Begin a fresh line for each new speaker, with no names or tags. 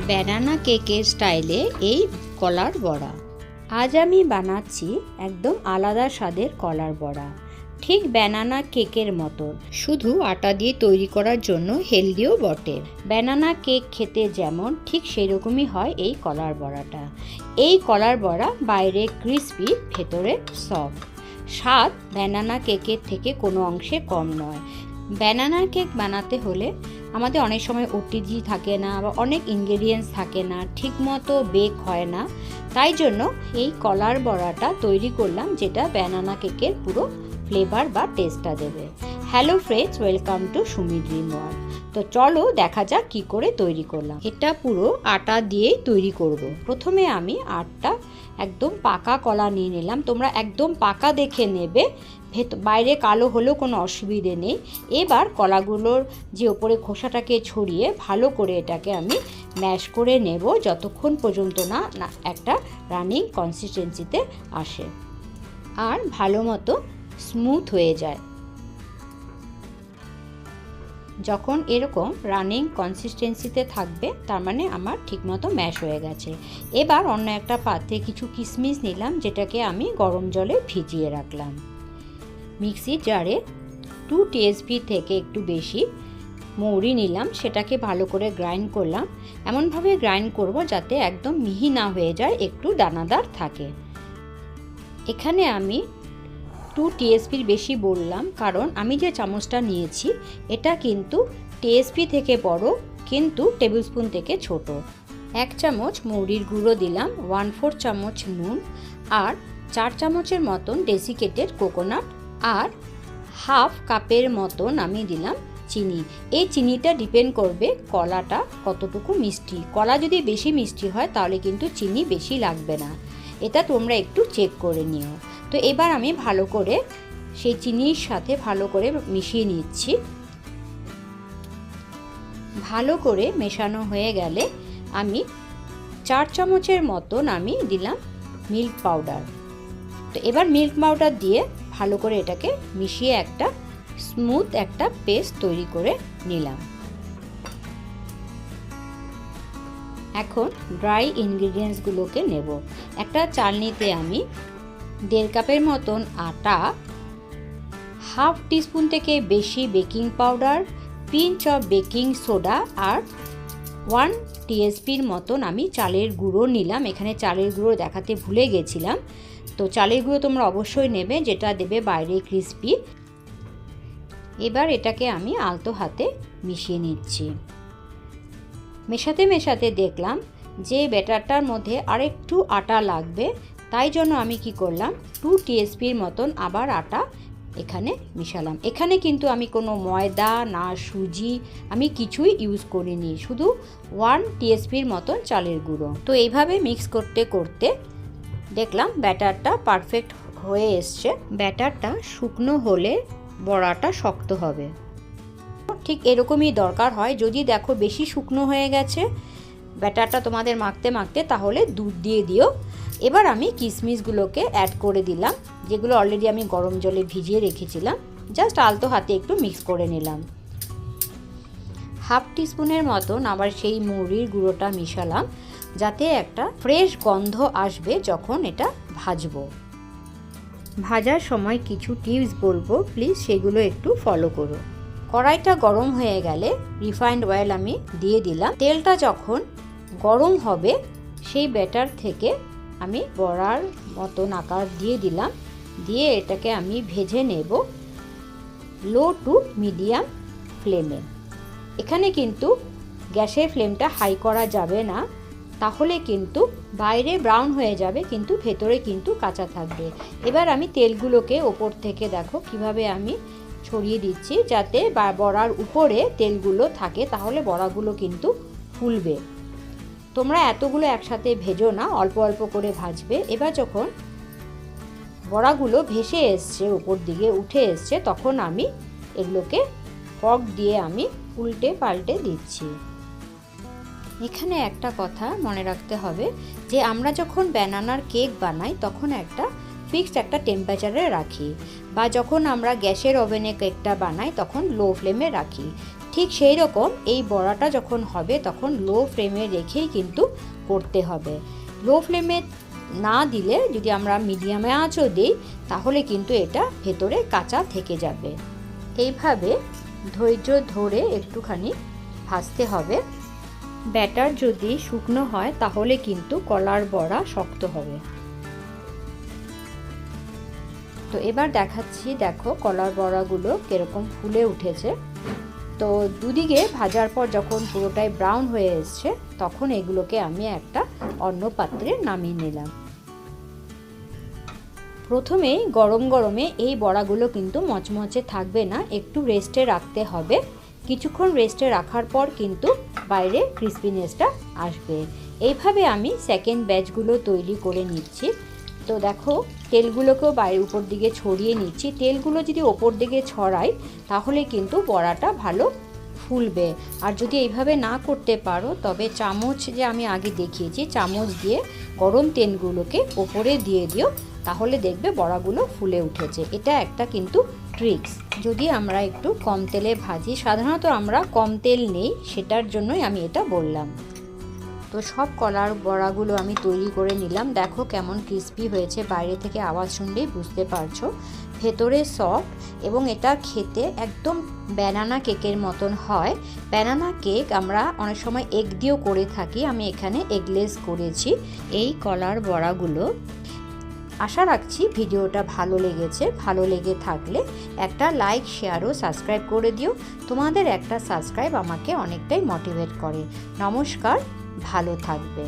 Banana কেকের স্টাইলে এই কলার বড়া। আজ আমি বানাচ্ছি একদম আলাদা স্বাদের কলার বড়া, ঠিক ব্যানানা কেকের মতো, শুধু আটা দিয়ে তৈরি করার জন্য হেলদিও বটে। ব্যানানা কেক খেতে যেমন ঠিক সেরকমই হয় এই কলার বড়াটা। এই কলার বড়া বাইরে ক্রিসপি, ভেতরে সফট। স্বাদ ব্যানানা কেকের থেকে কোনো অংশে কম নয়। ব্যানানা কেক বানাতে হলে আমাদের অনেক সময় ওটিজি থাকে না বা অনেক ইনগ্রেডিয়েন্টস থাকে না, ঠিকমতো বেক হয় না। তাই জন্য এই কলার বড়াটা তৈরি করলাম, যেটা ব্যানানা কেকের পুরো ফ্লেভার বা টেস্টটা দেবে। Hello friends, welcome to Sumi dream world. তো চলো দেখা যাক কি করে তৈরি করলাম। এটা পুরো আটা দিয়েই তৈরি করব। প্রথমে আমি আটটা একদম পাকা কলা নিয়ে নিলাম। তোমরা একদম পাকা দেখে নেবে, বাইরে কালো হলেও কোনো অসুবিধে নেই। এবার কলাগুলোর যে ওপরে খোসাটাকে ছড়িয়ে ভালো করে এটাকে আমি ম্যাশ করে নেব, যতক্ষণ পর্যন্ত না একটা রানিং কনসিস্টেন্সিতে আসে আর ভালো মতো স্মুথ হয়ে যায়। যখন এরকম রানিং কনসিস্টেন্সিতে থাকবে, তার মানে আমার ঠিকমতো ম্যাশ হয়ে গেছে। এবার অন্য একটা পাত্রে কিছু কিশমিশ নিলাম, যেটাকে আমি গরম জলে ভিজিয়ে রাখলাম। মিক্সির জারে 2 টিএসপি থেকে একটু বেশি মৌরি নিলাম, সেটাকে ভালো করে গ্রাইন্ড করলাম। এমনভাবে গ্রাইন্ড করব যাতে একদম মিহি না হয়ে যায়, একটু দানাদার থাকে। এখানে আমি 2 টিএসপির বেশি বললাম, কারণ আমি যে চামচটা নিয়েছি এটা কিন্তু টিএসপি থেকে বড়, কিন্তু টেবিল স্পুন থেকে ছোট। 1 চামচ মৌরির গুঁড়ো দিলাম, 1/4 চামচ নুন, আর 4 চামচের মতন ডেসিকেটেড কোকোনাট, আর হাফ কাপের মতন আমি দিলাম চিনি। এই চিনিটা ডিপেন্ড করবে কলাটা কতটুকু মিষ্টি। কলা যদি বেশি মিষ্টি হয় তাহলে কিন্তু চিনি বেশি লাগবে না, এটা তোমরা একটু চেক করে নিও। তো এবার আমি ভালো করে সেই চিনির সাথে ভালো করে মিশিয়ে নিচ্ছি। ভালো করে মেশানো হয়ে গেলে আমি 4 চামচের মতন আমি দিলাম মিল্ক পাউডার। তো এবার মিল্ক পাউডার দিয়ে ভালো করে এটাকে মিশিয়ে একটা স্মুথ একটা পেস্ট তৈরি করে নিলাম। এখন ড্রাই ইনগ্রিডিয়েন্টসগুলোকে নেব। একটা চালনিতে আমি 1.5 কাপের মতন আটা, হাফ টিস্পুন থেকে বেশি baking powder, pinch of baking soda, আর 1 টিএসপির মতন আমি চালের গুঁড়ো নিলাম। এখানে চালের গুঁড়ো দেখাতে ভুলে গেছিলাম। তো চালের গুঁড়ো তোমরা অবশ্যই নেবে, যেটা দেবে বাইরে ক্রিসপি। এবার এটাকে আমি আলতো হাতে মিশিয়ে নিচ্ছি। মেশাতে মেশাতে দেখলাম যে ব্যাটারটার মধ্যে আরেকটু আটা লাগবে, তাই জন্য আমি কি করলাম, 2 টিএসপির মতন আবার আটা এখানে মিশালাম। এখানে কিন্তু আমি কোনো ময়দা না সুজি আমি কিছুই ইউজ করিনি, শুধু 1 টিএসপির মতন চালের গুঁড়ো। তো এইভাবে মিক্স করতে করতে দেখলাম ব্যাটারটা পারফেক্ট হয়ে এসছে। ব্যাটারটা শুকনো হলে বড়াটা শক্ত হবে, ঠিক এরকমই দরকার হয়। যদি দেখো বেশি শুকনো হয়ে গেছে ব্যাটারটা তোমাদের মাখতে মাখতে, তাহলে দুধ দিয়ে দিও। এবার আমি কিশমিশগুলোকে অ্যাড করে দিলাম, যেগুলো অলরেডি আমি গরম জলে ভিজিয়ে রেখেছিলাম। জাস্ট আলতো হাতে একটু মিক্স করে নিলাম। হাফ টিস্পুনের মতন আবার সেই মৌরির গুঁড়োটা মিশালাম, যাতে একটা ফ্রেশ গন্ধ আসবে যখন এটা ভাজবো। ভাজার সময় কিছু টিপস বলবো, প্লিজ সেগুলো একটু ফলো করো। কড়াইটা গরম হয়ে গেলে রিফাইন্ড অয়েল আমি দিয়ে দিলাম। তেলটা যখন গরম হবে সেই ব্যাটার থেকে আমি বড়ার মতন আকার দিয়ে দিলাম, দিয়ে এটাকে আমি ভেজে নেব লো টু মিডিয়াম ফ্লেমে। এখানে কিন্তু গ্যাসের ফ্লেমটা হাই করা যাবে না, তাহলে কিন্তু বাইরে ব্রাউন হয়ে যাবে কিন্তু ভেতরে কিন্তু কাঁচা থাকবে। এবার আমি তেলগুলোকে ওপর থেকে দেখো কিভাবে আমি ছড়িয়ে দিচ্ছি, যাতে বড়ার উপরে তেলগুলো থাকে, তাহলে বড়াগুলো কিন্তু ফুলবে। তোমরা এতগুলো একসাথে ভেজো না, অল্প অল্প করে ভাজবে। এবার যখন বড়াগুলো ভেসে এসছে, উপর দিকে উঠে এসছে, তখন আমি এগুলোকে ফর্ক দিয়ে আমি উল্টে পাল্টে দিচ্ছি। এখানে একটা কথা মনে রাখতে হবে যে আমরা যখন ব্যানানার কেক বানাই তখন একটা ফিক্সড একটা টেম্পারেচারে রাখি, বা যখন আমরা গ্যাসের ওভেনে কেকটা বানাই তখন লো ফ্লেমে রাখি। ঠিক সেই রকম এই বড়াটা যখন হবে তখন লো ফ্লেমে রেখেই কিন্তু করতে হবে। লো ফ্লেমে না দিলে যদি আমরা মিডিয়ামে আঁচও দিই তাহলে কিন্তু এটা ভেতরে কাঁচা থেকে যাবে। এইভাবে ধৈর্য ধরে একটুখানি ভাজতে হবে। ব্যাটার যদি শুকনো হয় তাহলে কিন্তু কলার বড়া শক্ত হবে। তো এবার দেখাচ্ছি, দেখো কলার বড়াগুলো কিরকম ফুলে উঠেছে। তো দুদিকে ভাজার পর যখন পুরোটাই ব্রাউন হয়ে এসছে তখন এগুলোকে আমি একটা অন্য পাত্রে নামিয়ে নিলাম। প্রথমেই গরম গরমে এই বড়াগুলো কিন্তু মচমচে থাকবে না, একটু রেস্টে রাখতে হবে। কিছুক্ষণ রেস্টে রাখার পর কিন্তু বাইরে ক্রিসপিনেসটা আসবে। এইভাবে আমি সেকেন্ড ব্যাচগুলো তৈরি করে নিচ্ছি। তো দেখো তেলগুলোকেও বাইরের উপর দিকে ছড়িয়ে নিচ্ছি। তেলগুলো যদি ওপর দিকে ছড়াই তাহলে কিন্তু বড়াটা ভালো ফুলবে। আর যদি এইভাবে না করতে পারো তবে চামচ, যে আমি আগে দেখিয়েছি, চামচ দিয়ে গরম তেলগুলোকে ওপরে দিয়ে দিও, তাহলে দেখবে বড়াগুলো ফুলে উঠেছে। এটা একটা কিন্তু ট্রিক্স। যদি আমরা একটু কম তেলে ভাজি, সাধারণত আমরা কম তেল নেই, সেটার জন্যই আমি এটা বললাম। তো সব কলার বড়াগুলো আমি তৈরি করে নিলাম। দেখো কেমন ক্রিস্পি হয়েছে, বাইরে থেকে আওয়াজ শুনলেই বুঝতে পারছো। ভেতরে সফট এবং এটা খেতে একদম ব্যানানা কেকের মতন হয়। ব্যানানা কেক আমরা অনেক সময় এগ দিয়েও করে থাকি, আমি এখানে এগলেস করেছি এই কলার বড়াগুলো। আশা রাখছি ভিডিওটা ভালো লেগেছে। ভালো লেগে থাকলে একটা লাইক, শেয়ার ও সাবস্ক্রাইব করে দিও। তোমাদের একটা সাবস্ক্রাইব আমাকে অনেকটাই মোটিভেট করে। নমস্কার, ভালো থাকবে।